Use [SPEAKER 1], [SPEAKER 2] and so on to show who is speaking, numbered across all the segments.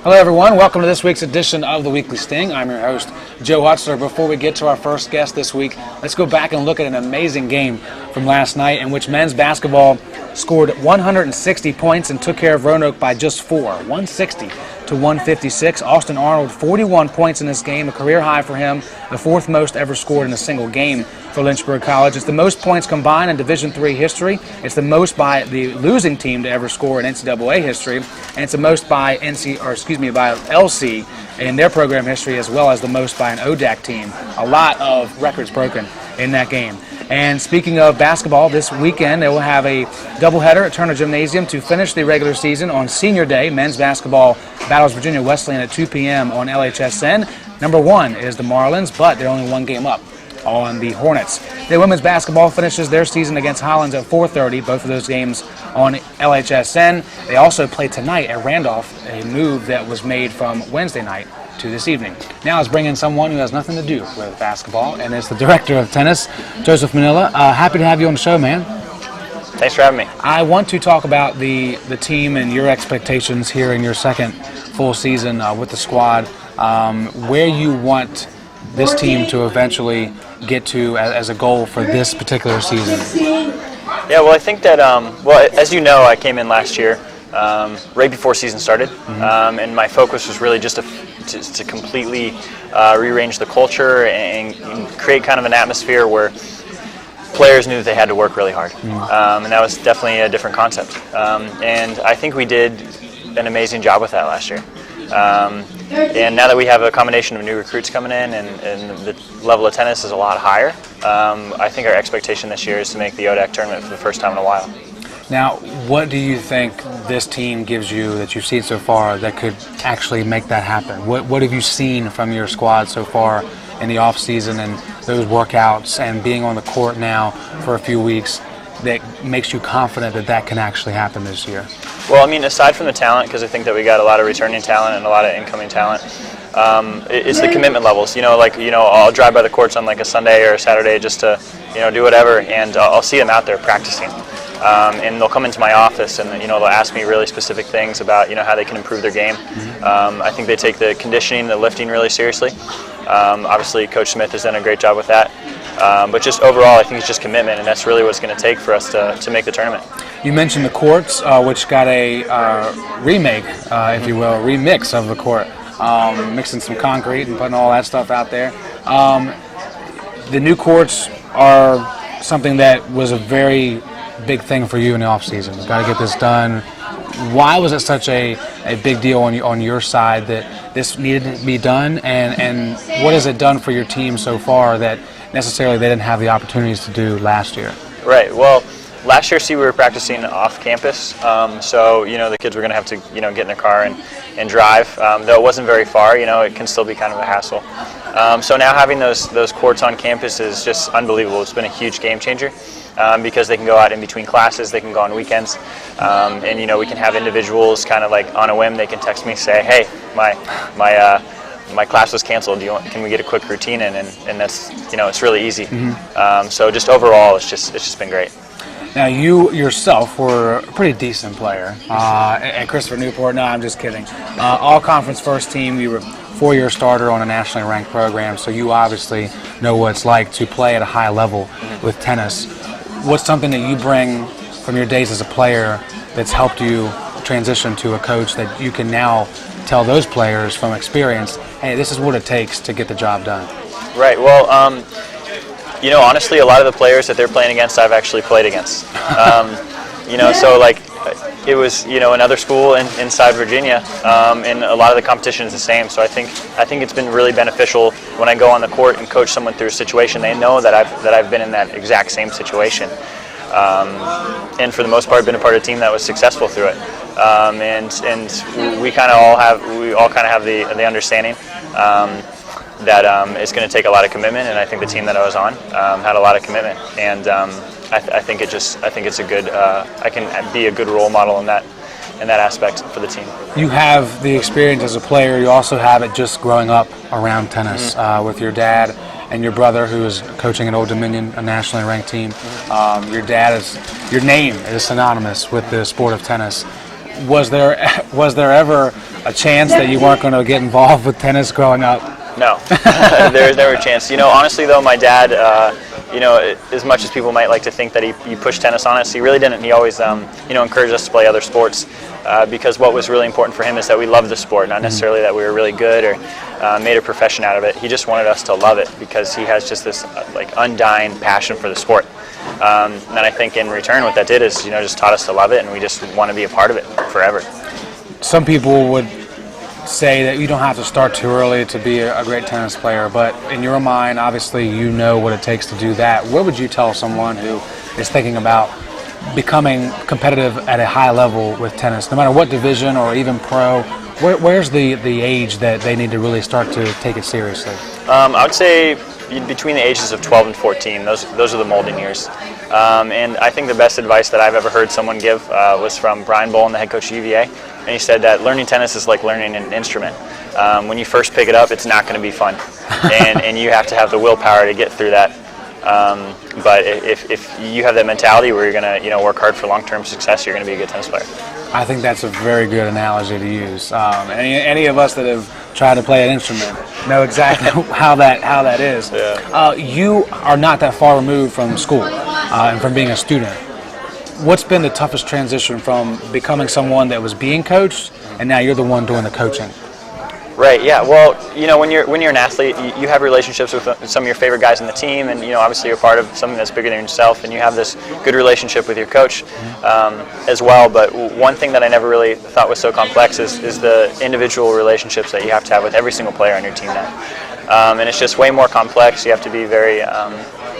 [SPEAKER 1] Hello everyone, welcome to this week's edition of the Weekly Sting. I'm your host, Joe Hutzler. Before we get to our first guest this week, let's go back and look at an amazing game from last night in which men's basketball scored 160 points and took care of Roanoke by just 4, 160 to 156. Austin Arnold, 41 points in this game, a career high for him, the fourth most ever scored in a single game for Lynchburg College. It's the most points combined in Division III history. It's the most by the losing team to ever score in NCAA history, and it's the most by by LC in their program history, as well as the most by an ODAC team. A lot of records broken in that game. And speaking of basketball, this weekend they will have a doubleheader at Turner Gymnasium to finish the regular season. On Senior Day, men's basketball battles Virginia Wesleyan at 2 p.m. on LHSN. Number one is the Marlins, but they're only one game up on the Hornets. The women's basketball finishes their season against Highlands at 4:30, both of those games on LHSN. They also play tonight at Randolph, a move that was made from Wednesday night to this evening. Now let's bring in someone who has nothing to do with basketball, and it's the director of tennis, Joseph Manilla. Happy to have you on the show, man.
[SPEAKER 2] Thanks for having me.
[SPEAKER 1] I want to talk about the team and your expectations here in your second full season with the squad, where you want this team to eventually get to as a goal for this particular season.
[SPEAKER 2] Yeah, well, I think that, as you know, I came in last year right before season started, and my focus was really just to completely rearrange the culture and create kind of an atmosphere where players knew that they had to work really hard, and that was definitely a different concept. And I think we did an amazing job with that last year. And now that we have a combination of new recruits coming in and the level of tennis is a lot higher, I think our expectation this year is to make the ODAC tournament for the first time in a while.
[SPEAKER 1] Now, what do you think this team gives you that you've seen so far that could actually make that happen? What have you seen from your squad so far in the off season and those workouts and being on the court now for a few weeks that makes you confident that that can actually happen this year?
[SPEAKER 2] Well, I mean, aside from the talent, because I think that we got a lot of returning talent and a lot of incoming talent, it's the commitment levels. I'll drive by the courts on like a Sunday or a Saturday just to, do whatever, and I'll see them out there practicing. And they'll come into my office and, they'll ask me really specific things about, how they can improve their game. I think they take the conditioning, the lifting really seriously. Obviously, Coach Smith has done a great job with that. But just overall, I think it's just commitment, and that's really what it's going to take for us to make the tournament.
[SPEAKER 1] You mentioned the courts, which got a remake, if you will, remix of the court, mixing some concrete and putting all that stuff out there. The new courts are something that was a very big thing for you in the offseason. You've got to get this done. Why was it such a big deal on your side that this needed to be done, and what has it done for your team so far that necessarily they didn't have the opportunities to do last year?
[SPEAKER 2] Right. Well, last year, we were practicing off campus, so the kids were going to have to get in their car and drive. Though it wasn't very far, it can still be kind of a hassle. So now having those courts on campus is just unbelievable. It's been a huge game changer. Because they can go out in between classes, they can go on weekends, and we can have individuals kind of like on a whim. They can text me, say, "Hey, my class was canceled. Can we get a quick routine in?" And that's it's really easy. So just overall, it's just been great.
[SPEAKER 1] Now, you yourself were a pretty decent player at Christopher Newport. No, I'm just kidding. All-conference first team. You were four-year starter on a nationally ranked program, so you obviously know what it's like to play at a high level with tennis. What's something that you bring from your days as a player that's helped you transition to a coach that you can now tell those players from experience, hey, this is what it takes to get the job done?
[SPEAKER 2] Right. Well, honestly, a lot of the players that they're playing against, I've actually played against. So like it was, another school inside Virginia, and a lot of the competition is the same. So I think it's been really beneficial when I go on the court and coach someone through a situation. They know that I've been in that exact same situation, and for the most part, been a part of a team that was successful through it. And we all kind of have the understanding that it's going to take a lot of commitment, and I think the team that I was on had a lot of commitment, and I think it's a good. I can be a good role model in that aspect for the team.
[SPEAKER 1] You have the experience as a player. You also have it just growing up around tennis with your dad and your brother, who is coaching at Old Dominion, a nationally ranked team. Your name is synonymous with the sport of tennis. Was there ever a chance that you weren't going to get involved with tennis growing up?
[SPEAKER 2] No, there was never a chance. Honestly though, my dad, as much as people might like to think that he pushed tennis on us, he really didn't. He always, encouraged us to play other sports because what was really important for him is that we loved the sport, not necessarily that we were really good or made a profession out of it. He just wanted us to love it because he has just this undying passion for the sport. And I think in return what that did is, just taught us to love it, and we just want to be a part of it forever.
[SPEAKER 1] Some people would say that you don't have to start too early to be a great tennis player, but in your mind, obviously, you know what it takes to do that. What would you tell someone who is thinking about becoming competitive at a high level with tennis, no matter what division or even pro? Where's the age that they need to really start to take it seriously?
[SPEAKER 2] I would say between the ages of 12 and 14, those are the molding years. And I think the best advice that I've ever heard someone give was from Brian Bolin, the head coach of UVA. And he said that learning tennis is like learning an instrument. When you first pick it up, it's not going to be fun. And you have to have the willpower to get through that. But if you have that mentality where you're going to work hard for long-term success, you're going to be a good tennis player.
[SPEAKER 1] I think that's a very good analogy to use. Any of us that have tried to play an instrument know exactly how that is.
[SPEAKER 2] Yeah.
[SPEAKER 1] You are not that far removed from school and from being a student. What's been the toughest transition from becoming someone that was being coached and now you're the one doing the coaching?
[SPEAKER 2] Right. Yeah. Well, when you're an athlete, you have relationships with some of your favorite guys on the team, and obviously you're part of something that's bigger than yourself, and you have this good relationship with your coach as well. But one thing that I never really thought was so complex is the individual relationships that you have to have with every single player on your team now, and it's just way more complex. You have to be very,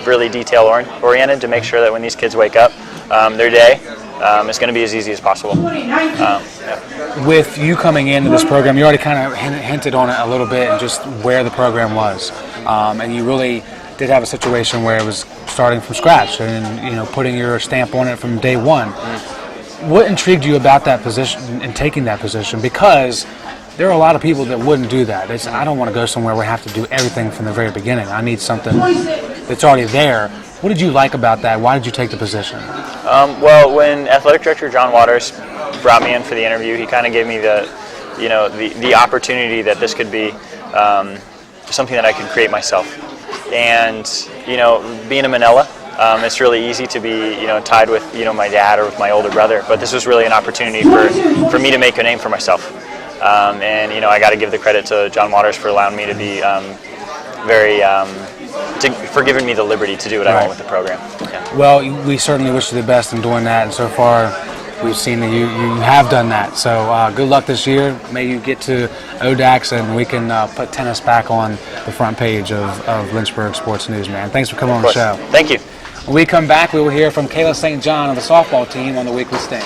[SPEAKER 2] really detail oriented to make sure that when these kids wake up, their day is going to be as easy as possible.
[SPEAKER 1] With you coming into this program, you already kind of hinted on it a little bit and just where the program was. And you really did have a situation where it was starting from scratch and putting your stamp on it from day one. What intrigued you about that position and taking that position? Because there are a lot of people that wouldn't do that. They say, I don't want to go somewhere where I have to do everything from the very beginning. I need something that's already there. What did you like about that? Why did you take the position?
[SPEAKER 2] Well, when athletic director John Waters brought me in for the interview, he kind of gave me the opportunity that this could be something that I could create myself. And being a Manilla, it's really easy to be tied with my dad or with my older brother. But this was really an opportunity for me to make a name for myself. And I got to give the credit to John Waters for allowing me to be for giving me the liberty to do what I want with the program. Yeah.
[SPEAKER 1] Well, we certainly wish you the best in doing that, and so far we've seen that you have done that. So good luck this year. May you get to ODAX and we can put tennis back on the front page of Lynchburg Sports News, man. Thanks for coming on the show.
[SPEAKER 2] Thank you.
[SPEAKER 1] When we come back, we will hear from Kayla St. John of the softball team on the Weekly Sting.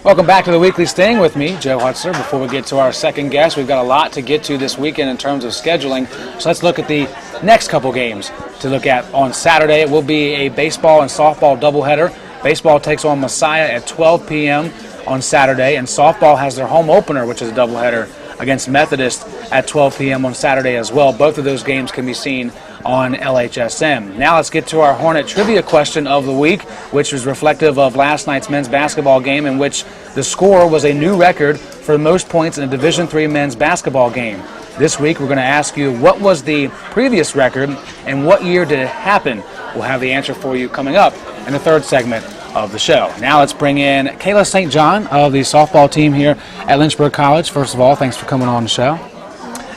[SPEAKER 1] Welcome back to the Weekly Sting with me, Joe Hutzler. Before we get to our second guest, we've got a lot to get to this weekend in terms of scheduling. So let's look at the next couple games to look at. On Saturday, it will be a baseball and softball doubleheader. Baseball takes on Messiah at 12 p.m. on Saturday, and softball has their home opener, which is a doubleheader, against Methodist at 12 p.m. on Saturday as well. Both of those games can be seen on LHSM. Now let's get to our Hornet Trivia question of the week, which was reflective of last night's men's basketball game, in which the score was a new record for the most points in a Division III men's basketball game. This week we're going to ask you what was the previous record and what year did it happen. We'll have the answer for you coming up in the third segment of the show. Now let's bring in Kayla St. John of the softball team here at Lynchburg College. First of all, thanks for coming on the show.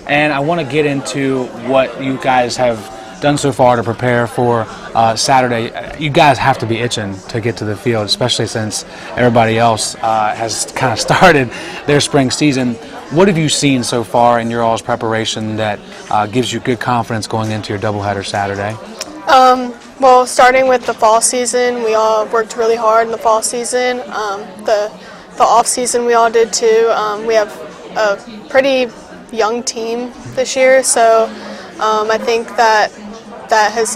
[SPEAKER 1] And I want to get into what you guys have done so far to prepare for Saturday, you guys have to be itching to get to the field, especially since everybody else has kind of started their spring season. What have you seen so far in your all's preparation that gives you good confidence going into your doubleheader Saturday?
[SPEAKER 3] Well, starting with the fall season, we all worked really hard in the fall season. The off season we all did too. We have a pretty young team this year, so I think that has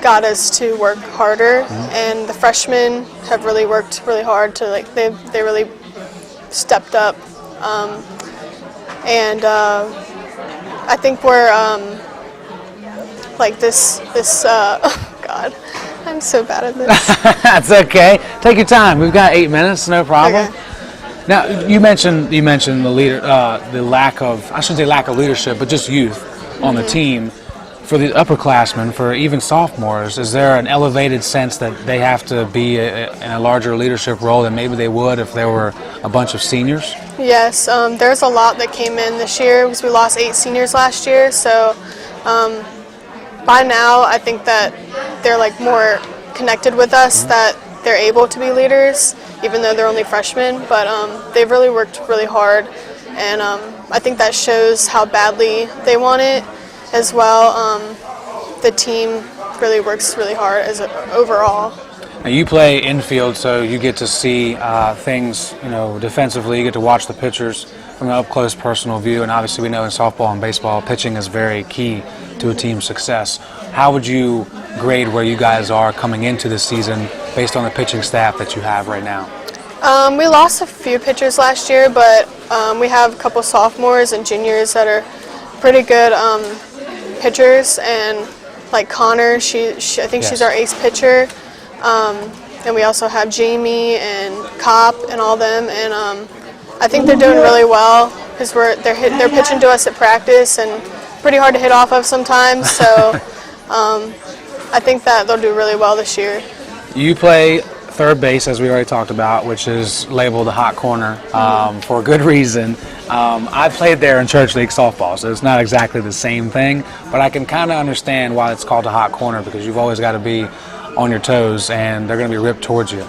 [SPEAKER 3] got us to work harder, and the freshmen have really worked really hard to they really stepped up, and I think we're this God, I'm so bad at this.
[SPEAKER 1] That's okay. Take your time. We've got 8 minutes, no problem.
[SPEAKER 3] Okay.
[SPEAKER 1] Now, you mentioned the lack of leadership, but just youth on the team. For the upperclassmen, for even sophomores, is there an elevated sense that they have to be in a larger leadership role than maybe they would if there were a bunch of seniors?
[SPEAKER 3] Yes, there's a lot that came in this year because we lost 8 seniors last year. So by now, I think that they're more connected with us, that they're able to be leaders, even though they're only freshmen. But they've really worked really hard, and I think that shows how badly they want it as well. The team really works really hard overall.
[SPEAKER 1] Now you play infield, so you get to see things, defensively. You get to watch the pitchers from an up-close personal view, and obviously we know in softball and baseball, pitching is very key to a team's success. How would you grade where you guys are coming into the season based on the pitching staff that you have right now?
[SPEAKER 3] We lost a few pitchers last year, but we have a couple sophomores and juniors that are pretty good pitchers, and Connor, I think she's our ace pitcher, and we also have Jamie and Cop and all them, and I think they're doing really well because they're pitching to us at practice and pretty hard to hit off of sometimes. So I think that they'll do really well this year.
[SPEAKER 1] You play third base, as we already talked about, which is labeled the hot corner for a good reason. I played there in church league softball, so it's not exactly the same thing, but I can kind of understand why it's called a hot corner, because you've always got to be on your toes and they're going to be ripped towards you.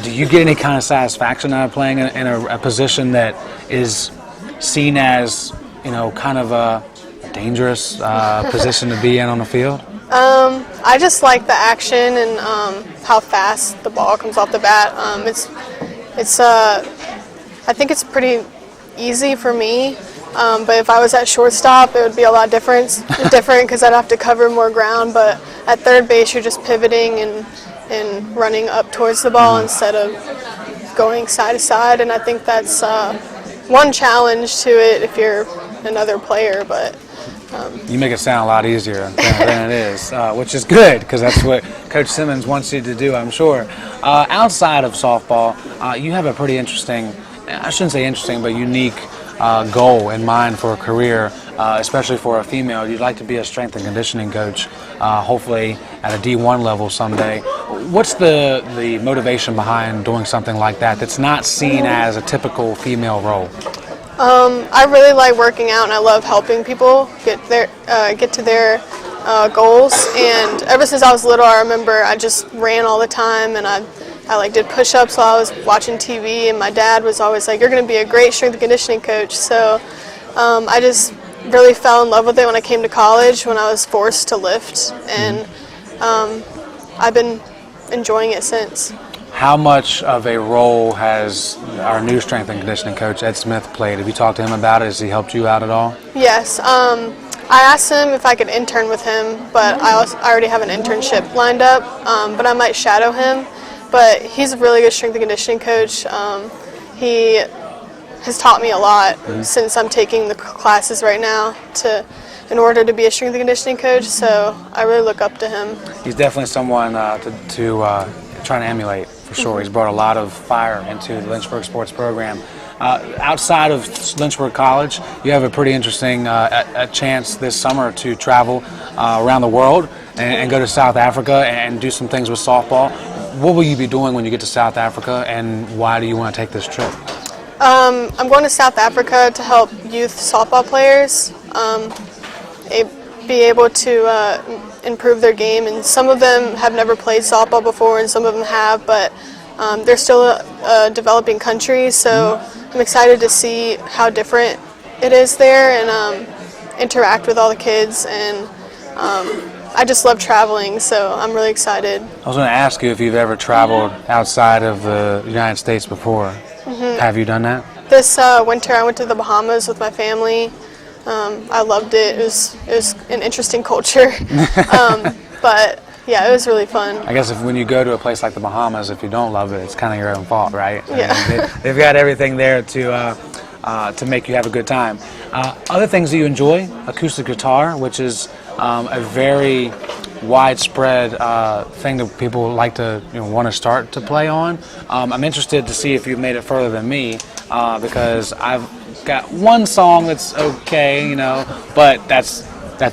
[SPEAKER 1] Do you get any kind of satisfaction out of playing in a position that is seen as, kind of a dangerous position to be in on the field?
[SPEAKER 3] I just like the action and how fast the ball comes off the bat. I think it's pretty easy for me, but if I was at shortstop, it would be a lot different because I'd have to cover more ground. But at third base, you're just pivoting and running up towards the ball instead of going side to side, and I think that's one challenge to it if you're another player, but
[SPEAKER 1] you make it sound a lot easier than it is, which is good, because that's what Coach Simmons wants you to do, I'm sure. Outside of softball, you have a pretty interesting, I shouldn't say interesting, but unique goal in mind for a career, especially for a female. You'd like to be a strength and conditioning coach, hopefully at a D1 level someday. What's the motivation behind doing something like that that's not seen as a typical female role?
[SPEAKER 3] I really like working out, and I love helping people get to their goals. And ever since I was little, I remember I just ran all the time, and I did push-ups while I was watching TV. And my dad was always like, "You're going to be a great strength and conditioning coach." So I just really fell in love with it when I came to college, when I was forced to lift, and I've been enjoying it since.
[SPEAKER 1] How much of a role has our new strength and conditioning coach, Ed Smith, played? Have you talked to him about it? Has he helped you out at all?
[SPEAKER 3] Yes. I asked him if I could intern with him, but I already have an internship lined up, but I might shadow him. But he's a really good strength and conditioning coach. He has taught me a lot since I'm taking the classes right now in order to be a strength and conditioning coach, so I really look up to him.
[SPEAKER 1] He's definitely someone to try to emulate, for sure. He's brought a lot of fire into the Lynchburg sports program. Outside of Lynchburg College, you have a pretty interesting a chance this summer to travel around the world and go to South Africa and do some things with softball. What will you be doing when you get to South Africa, and why do you want to take this trip?
[SPEAKER 3] I'm going to South Africa to help youth softball players be able to improve their game. And some of them have never played softball before, and some of them have, but they're still a developing country, so I'm excited to see how different it is there and interact with all the kids. And I just love traveling, so I'm really excited.
[SPEAKER 1] I was going to ask you if you've ever traveled outside of the United States before. Have you done that?
[SPEAKER 3] This winter I went to the Bahamas with my family. I loved it. It was an interesting culture, but yeah, it was really fun.
[SPEAKER 1] I guess when you go to a place like the Bahamas, if you don't love it, it's kind of your own fault, right?
[SPEAKER 3] Yeah.
[SPEAKER 1] I mean, they've got everything there to make you have a good time. Other things that you enjoy, acoustic guitar, which is a very widespread thing that people like to want to start to play on. I'm interested to see if you've made it further than me because I've got one song that's okay, but that's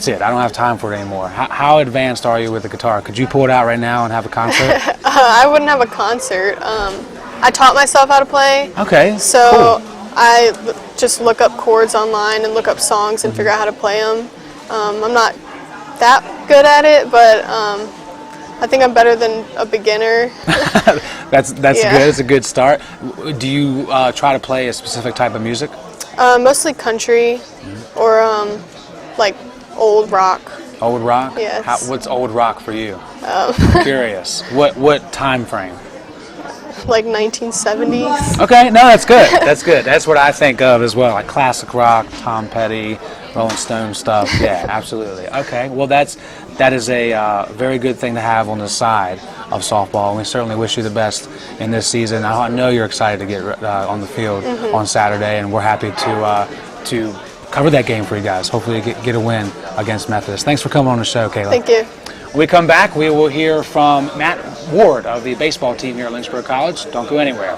[SPEAKER 1] it. I don't have time for it anymore. How advanced are you with the guitar? Could you pull it out right now and have a concert?
[SPEAKER 3] I wouldn't have a concert. I taught myself how to play.
[SPEAKER 1] Okay.
[SPEAKER 3] So
[SPEAKER 1] cool.
[SPEAKER 3] I just look up chords online and look up songs and figure out how to play them. I'm not that good at it, but I think I'm better than a beginner.
[SPEAKER 1] That's good. It's a good start. Do you try to play a specific type of music?
[SPEAKER 3] Mostly country or like old rock.
[SPEAKER 1] Old rock?
[SPEAKER 3] Yes.
[SPEAKER 1] What's old rock for you? I'm curious. What time frame?
[SPEAKER 3] Like 1970s.
[SPEAKER 1] Okay, no, that's good. That's good. That's what I think of as well, like classic rock, Tom Petty, Rolling Stone stuff. Yeah, absolutely. Okay, well that is a very good thing to have on the side of softball, and we certainly wish you the best in this season. I know you're excited to get on the field on Saturday, and we're happy to cover that game for you guys. Hopefully get a win against Methodist. Thanks for coming on the show, Kayla.
[SPEAKER 3] Thank you.
[SPEAKER 1] When we come back, we will hear from Matt Ward of the baseball team here at Lynchburg College. Don't go anywhere.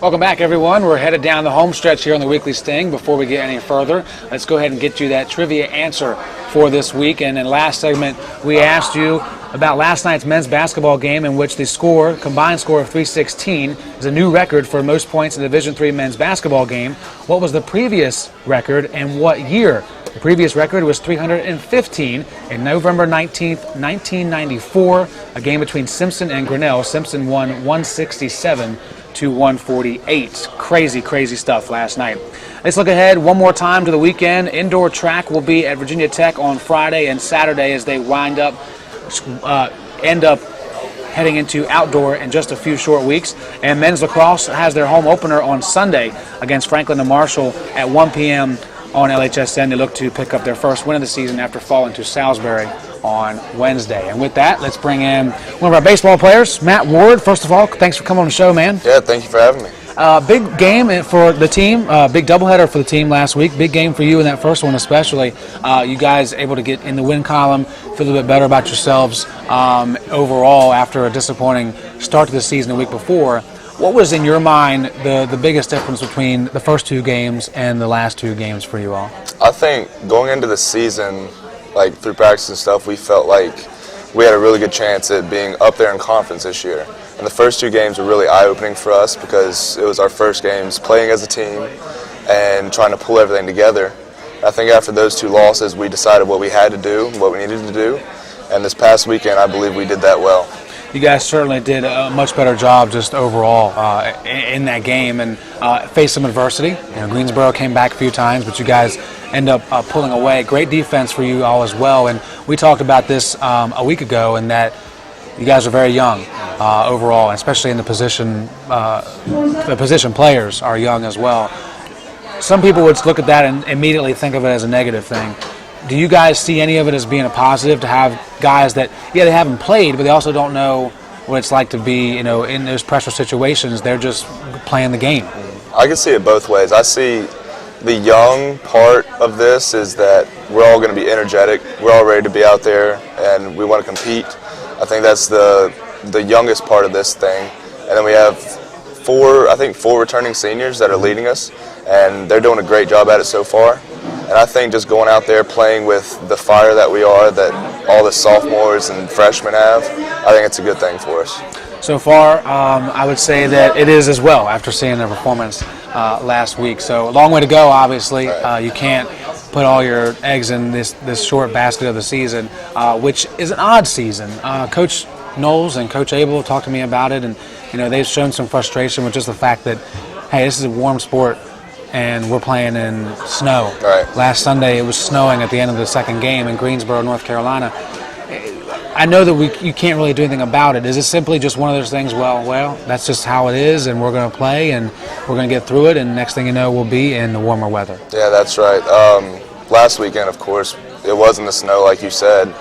[SPEAKER 1] Welcome back, everyone. We're headed down the home stretch here on the Weekly Sting. Before we get any further, let's go ahead and get you that trivia answer for this week. And in last segment, we asked you about last night's men's basketball game in which the combined score of 316 is a new record for most points in a Division III men's basketball game. What was the previous record and what year? The previous record was 315 in November 19th, 1994, a game between Simpson and Grinnell. Simpson won 167 to 148. Crazy stuff last night. Let's look ahead one more time to the weekend. Indoor track will be at Virginia Tech on Friday and Saturday as they end up heading into outdoor in just a few short weeks. And men's lacrosse has their home opener on Sunday against Franklin and Marshall at 1 p.m. on LHSN. They look to pick up their first win of the season after falling to Salisbury on Wednesday. And with that, let's bring in one of our baseball players, Matt Ward. First of all, thanks for coming on the show, man.
[SPEAKER 4] Yeah, thank you for having me.
[SPEAKER 1] Big game for the team, big doubleheader for the team last week. Big game for you in that first one especially. You guys able to get in the win column, feel a little bit better about yourselves overall after a disappointing start to the season the week before. What was, in your mind, the biggest difference between the first two games and the last two games for you all?
[SPEAKER 4] I think going into the season, like through practice and stuff, we felt like we had a really good chance at being up there in conference this year. And the first two games were really eye-opening for us because it was our first games playing as a team and trying to pull everything together. I think after those two losses, we decided what we had to do, what we needed to do. And this past weekend, I believe we did that well.
[SPEAKER 1] You guys certainly did a much better job just overall in that game and faced some adversity. Greensboro came back a few times, but you guys end up pulling away. Great defense for you all as well. And we talked about this a week ago, and that you guys are very young overall, especially in the position players are young as well. Some people would look at that and immediately think of it as a negative thing. do you guys see any of it as being a positive to have guys that, they haven't played, but they also don't know what it's like to be, in those pressure situations? They're just playing the game.
[SPEAKER 4] I can see it both ways. I see the young part of this is that we're all going to be energetic. We're all ready to be out there, and we want to compete. I think that's the youngest part of this thing. And then we have four returning seniors that are leading us, and they're doing a great job at it so far. And I think just going out there playing with the fire that we are, that all the sophomores and freshmen have, I think it's a good thing for us.
[SPEAKER 1] So far, I would say that it is as well after seeing their performance last week. So a long way to go, obviously. You can't put all your eggs in this short basket of the season, which is an odd season. Coach Knowles and Coach Abel talked to me about it, and they've shown some frustration with just the fact that, hey, this is a warm sport, and we're playing in snow.
[SPEAKER 4] Right.
[SPEAKER 1] Last Sunday, it was snowing at the end of the second game in Greensboro, North Carolina. I know that you can't really do anything about it. Is it simply just one of those things, well, that's just how it is, and we're going to play, and we're going to get through it, and next thing you know, we'll be in the warmer weather?
[SPEAKER 4] Yeah, that's right. Last weekend, of course, it was in the snow, like you said.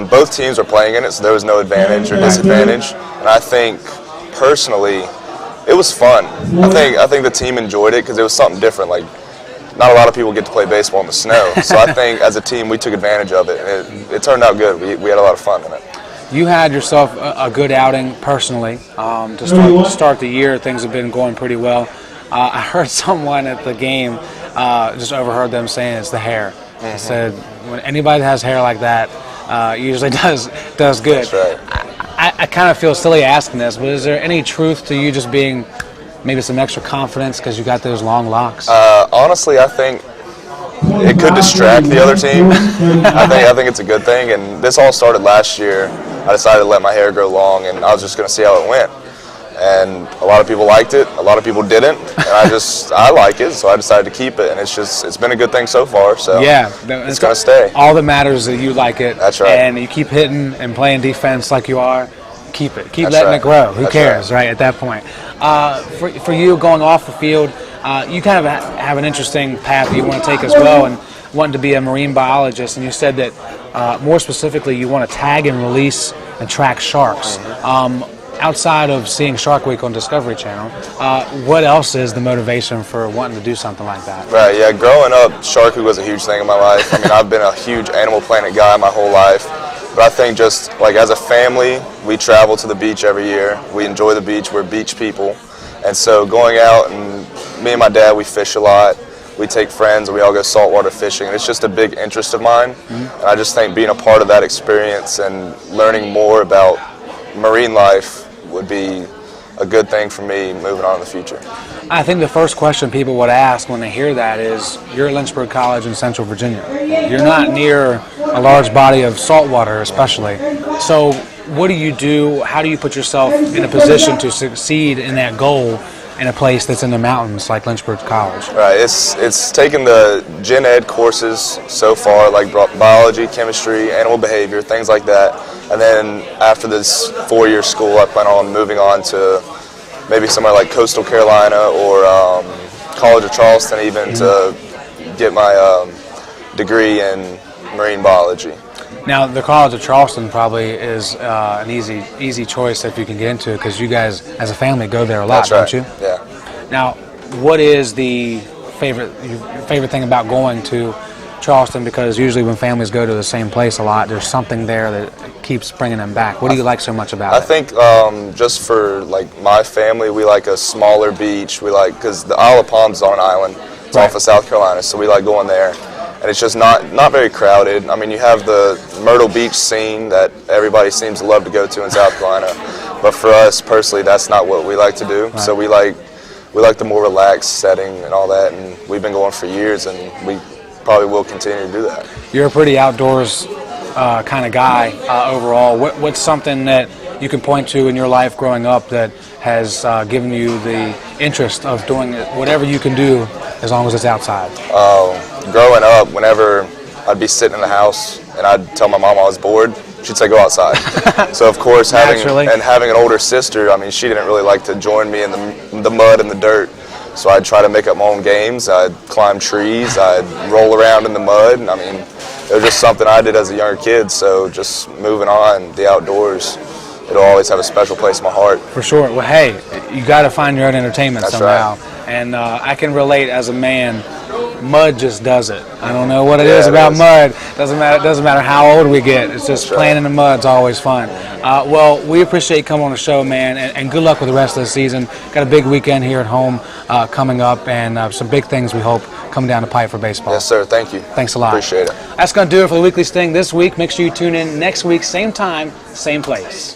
[SPEAKER 4] Both teams were playing in it, so there was no advantage or disadvantage. And I think, personally, it was fun. I think the team enjoyed it because it was something different. Like, not a lot of people get to play baseball in the snow. So I think as a team we took advantage of it, and it turned out good. We had a lot of fun in it.
[SPEAKER 1] You had yourself a good outing personally. To start the year, things have been going pretty well. I heard someone at the game, just overheard them saying it's the hair. They said when anybody that has hair like that usually does good.
[SPEAKER 4] That's right.
[SPEAKER 1] I kind of feel silly asking this, but is there any truth to you just being maybe some extra confidence because you got those long locks?
[SPEAKER 4] Honestly, I think it could distract the other team. I think it's a good thing. And this all started last year. I decided to let my hair grow long, and I was just going to see how it went. And a lot of people liked it. A lot of people didn't. And I like it, so I decided to keep it. And it's been a good thing so far. So
[SPEAKER 1] yeah,
[SPEAKER 4] it's going to stay.
[SPEAKER 1] All that matters is that you like it.
[SPEAKER 4] That's right.
[SPEAKER 1] And you keep hitting and playing defense like you are. Keep it. Keep
[SPEAKER 4] That's
[SPEAKER 1] letting
[SPEAKER 4] right.
[SPEAKER 1] it grow. Who
[SPEAKER 4] That's
[SPEAKER 1] cares, right, at that point? For you going off the field, you kind of have an interesting path that you want to take as well, and wanting to be a marine biologist. And you said that more specifically you want to tag and release and track sharks. Outside of seeing Shark Week on Discovery Channel, what else is the motivation for wanting to do something like that?
[SPEAKER 4] Right, yeah, growing up, Shark Week was a huge thing in my life. I mean, I've been a huge Animal Planet guy my whole life, but I think just like as a family, we travel to the beach every year. We enjoy the beach, we're beach people, and so going out, and me and my dad, we fish a lot. We take friends and we all go saltwater fishing, and it's just a big interest of mine. And I just think being a part of that experience and learning more about marine life would be a good thing for me moving on in the future.
[SPEAKER 1] I think the first question people would ask when they hear that is, you're at Lynchburg College in Central Virginia. You're not near a large body of saltwater especially. So what do you do? How do you put yourself in a position to succeed in that goal in a place that's in the mountains like Lynchburg College?
[SPEAKER 4] Right, it's taken the gen ed courses so far, like biology, chemistry, animal behavior, things like that. And then after this 4-year school, I plan on moving on to maybe somewhere like Coastal Carolina or College of Charleston even to get my degree in marine biology.
[SPEAKER 1] Now, the College of Charleston probably is an easy choice if you can get into it, because you guys, as a family, go there a lot,
[SPEAKER 4] That's
[SPEAKER 1] don't
[SPEAKER 4] right.
[SPEAKER 1] you?
[SPEAKER 4] Yeah.
[SPEAKER 1] Now, what is your favorite thing about going to Charleston? Because usually when families go to the same place a lot, there's something there that keeps bringing them back. What do you like so much about it?
[SPEAKER 4] I think just for like my family, we like a smaller beach. We like, because the Isle of Palms is on an island. It's off of South Carolina, so we like going there. And it's just not very crowded. I mean, you have the Myrtle Beach scene that everybody seems to love to go to in South Carolina, but for us personally, that's not what we like to do. Right. So we like the more relaxed setting and all that, and we've been going for years, and we probably will continue to do that.
[SPEAKER 1] You're a pretty outdoors kind of guy overall. What's something that you can point to in your life growing up that has given you the interest of doing whatever you can do as long as it's outside?
[SPEAKER 4] Growing up, whenever I'd be sitting in the house and I'd tell my mom I was bored, she'd say go outside. So of course, having an older sister, I mean, she didn't really like to join me in the mud and the dirt. So I'd try to make up my own games. I'd climb trees. I'd roll around in the mud. I mean, it was just something I did as a younger kid. So just moving on, the outdoors, it'll always have a special place in my heart.
[SPEAKER 1] For sure. Well, hey, you got to find your own entertainment
[SPEAKER 4] That's
[SPEAKER 1] somehow.
[SPEAKER 4] right.
[SPEAKER 1] And I can relate as a man. Mud just does it. I don't know what it
[SPEAKER 4] Yeah,
[SPEAKER 1] is
[SPEAKER 4] it
[SPEAKER 1] about
[SPEAKER 4] is.
[SPEAKER 1] mud. Doesn't matter how old we get. It's just playing in the mud's always fun. Well, we appreciate you coming on the show, man, and good luck with the rest of the season. Got a big weekend here at home coming up, and some big things we hope coming down the pipe for baseball.
[SPEAKER 4] Yes, sir. Thank you.
[SPEAKER 1] Thanks a lot.
[SPEAKER 4] Appreciate it.
[SPEAKER 1] That's going to do it for the Weekly Sting this week. Make sure you tune in next week, same time, same place.